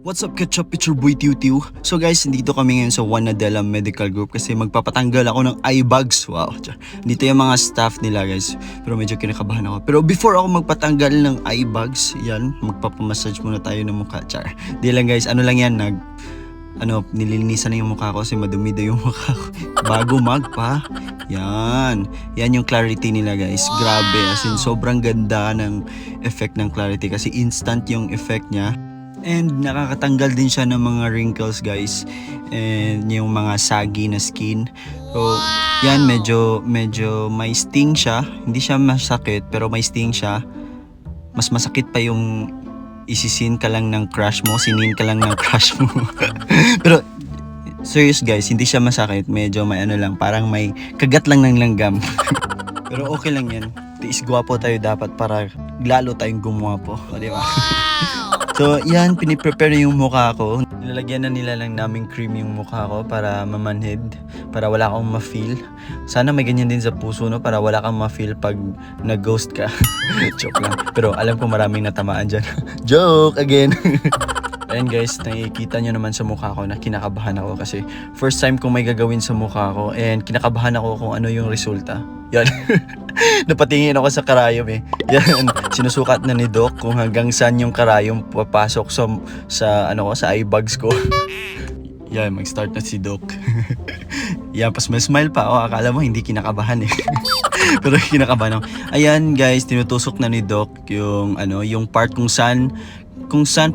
What's up, Ketchup? It's your boy Tiu. So guys, dito kami ngayon sa Juan Nadella Medical Group kasi magpapatanggal ako ng eye bags. Wow. Dito yung mga staff nila guys. Pero medyo kinakabahan ako. Pero before ako magpatanggal ng eye bags, yan, magpapamassage muna tayo ng mukha. Char. Di lang guys, ano lang yan, nililinisan na yung mukha ko kasi madumi daw yung mukha ko. Bago magpa. Yan. Yan yung clarity nila guys. Grabe. As in, sobrang ganda ng effect ng clarity kasi instant yung effect niya. And nakakatanggal din siya ng mga wrinkles guys. And yung mga saggy na skin. So, yan medyo may sting siya. Hindi siya masakit pero may sting siya. Mas masakit pa yung isisin ka lang ng crush mo, sinin ka lang ng crush mo. Pero serious guys, hindi siya masakit. Medyo may ano lang, parang may kagat lang ng langgam. Pero okay lang yan. Tiis gwapo tayo dapat para lalo tayong gumwapo. O, di ba? So, yan, piniprepare yung mukha ko. Nilalagyan na nila lang naming cream yung mukha ko para mamanhid, para wala akong ma-feel. Sana may ganyan din sa puso, no? Para wala kang ma-feel pag nag-ghost ka. Joke lang. Pero alam ko maraming natamaan dyan. Joke again. Ayan guys, nakikita nyo naman sa mukha ko na kinakabahan ako kasi first time kong may gagawin sa mukha ko and kinakabahan ako kung ano yung resulta. Yan. Napatingin ako sa karayom eh. Yan, sinusukat na ni Doc kung hanggang saan yung karayom papasok sa eye bags ko. Yan, mag-start na si Doc. Yan, pas may smile pa. Akala mo hindi kinakabahan eh. Pero kinakabahan ako. Ayan guys, tinutusok na ni Doc yung part kung saan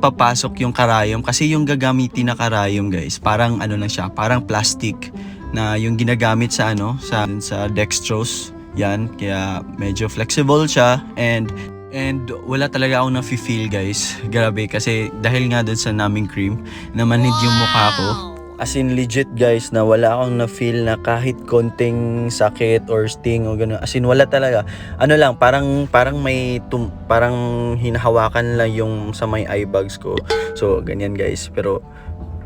papasok yung karayom kasi yung gagamitin na karayom guys, parang lang siya, parang plastic na yung ginagamit sa dextrose. Yan, kaya medyo flexible siya and wala talaga akong nafe-feel guys. Grabe kasi dahil nga dun sa naming cream namanhid yung mukha ko. As in legit guys na wala akong na-feel na kahit konting sakit or sting o gano'n. As in wala talaga. Ano lang, parang parang hinahawakan lang yung sa may eye bags ko. So ganyan guys. Pero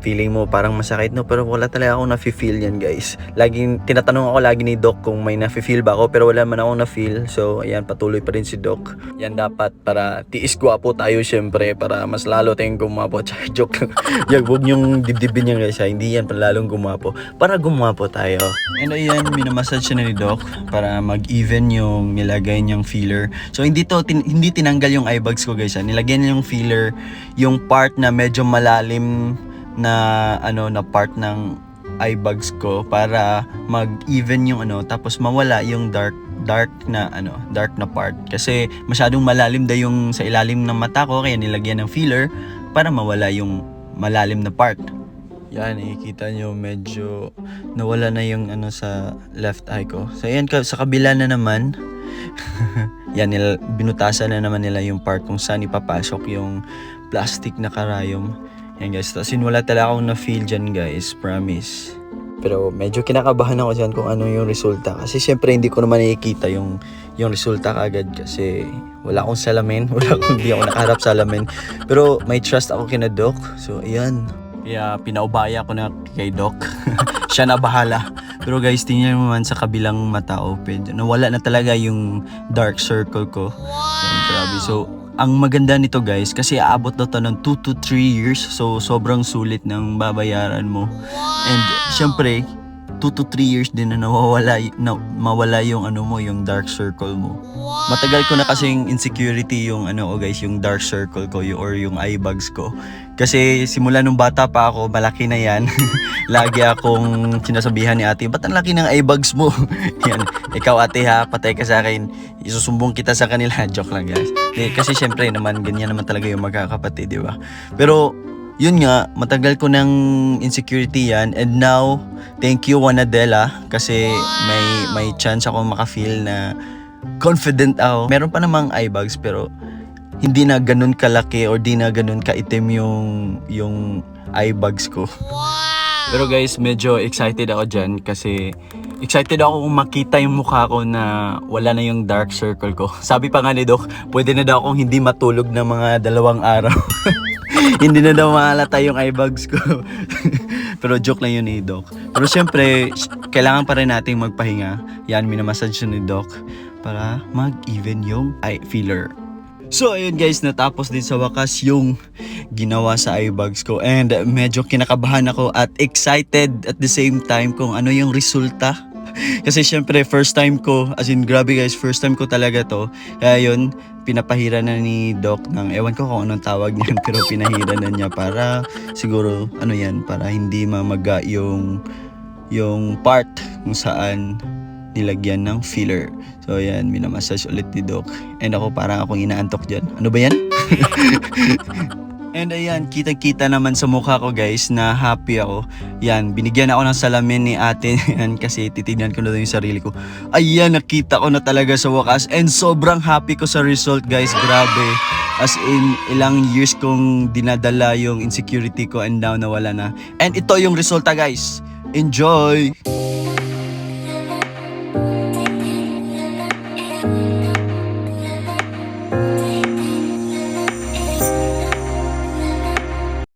feeling mo parang masakit no, pero wala talaga akong nafe-feel yan guys. Laging tinatanong ako lagi ni Doc kung may nafe-feel ba ako, pero wala man akong na-feel. So ayan, patuloy pa rin si Doc. Yan dapat para tiis gwapo tayo syempre, para mas lalo tayong gumapo. Joke lang. Yan, huwag niyong dibdibin yan guys ha. Hindi yan para lalong gumapo, para gumapo tayo. And ayan, minamassage siya na ni Doc para mag-even yung nilagay niyang filler. So hindi tinanggal yung eye bags ko guys ha. Nilagay niya yung filler, yung part na medyo malalim na part ng eye bags ko para mag-even yung tapos mawala yung dark na part kasi masyadong malalim daw yung sa ilalim ng mata ko, kaya nilagyan ng filler para mawala yung malalim na part. Yan, nakikita nyo medyo nawala na yung sa left eye ko. So yan, sa kabila na naman yan, binutasan na naman nila yung part kung saan ipapasok yung plastic na karayom. Yan guys, tapos wala talaga akong na-feel dyan guys, promise. Pero medyo kinakabahan ako dyan kung ano yung resulta. Kasi syempre hindi ko naman nakikita yung resulta kagad kasi wala akong salamin. Hindi ako nakaharap sa salamin. Pero may trust ako kina Doc. So ayan. Kaya pinaubaya ko na kay Doc. Siya na bahala. Pero guys, tingnan mo naman sa kabilang mata open. Nawala na talaga yung dark circle ko. Yan, grabe. So ang maganda nito guys, kasi aabot na to ng 2 to 3 years. So sobrang sulit ng babayaran mo. And syempre 2 to 3 years din na mawala yung yung dark circle mo. Matagal ko na kasing insecurity yung guys, yung dark circle ko or yung eye bags ko. Kasi simula nung bata pa ako, malaki na yan. Lagi akong sinasabihan ni ate, ba't ang laki ng eye bags mo? Yan, ikaw ate ha, patay ka sa akin, isusumbong kita sa kanila. Joke lang guys. Kasi syempre naman, ganyan naman talaga yung magkakapatid, di ba? Pero yun nga, matagal ko ng insecurity yan. And now, thank you Juan Nadella kasi may chance ako makafeel na confident ako. Meron pa namang eye bags pero hindi na ganun kalaki or di na ganun kaitim yung eye bags ko. Pero guys, medyo excited ako dyan kasi excited ako kung makita yung mukha ko na wala na yung dark circle ko. Sabi pa nga ni Doc, pwede na daw akong hindi matulog ng mga 2 araw. Hindi na daw mahalata yung eye bags ko. Pero joke lang yun ni Doc. Pero syempre, kailangan pa rin nating magpahinga. Yan, minamassage ni Doc para mag-even yung eye filler. So ayun guys, natapos din sa wakas yung ginawa sa eye bags ko and medyo kinakabahan ako at excited at the same time kung ano yung resulta. Kasi syempre first time ko, as in grabe guys, first time ko talaga to. Kaya yun, pinapahira na ni Doc ng, ewan ko kung anong tawag niyan, pero pinahira na niya para siguro ano yan, para hindi mamaga yung part kung saan nilagyan ng filler. So yan, minamassage ulit ni Doc. And ako parang akong inaantok dyan. Ano ba yan? And ayan, kitang-kita naman sa mukha ko guys na happy ako. Yan, binigyan ako ng salamin ni ate yan kasi titignan ko na yung sarili ko. Ayan, nakita ko na talaga sa wakas. And sobrang happy ko sa result guys, grabe. As in, ilang years kong dinadala yung insecurity ko and now nawala na. And ito yung resulta guys. Enjoy!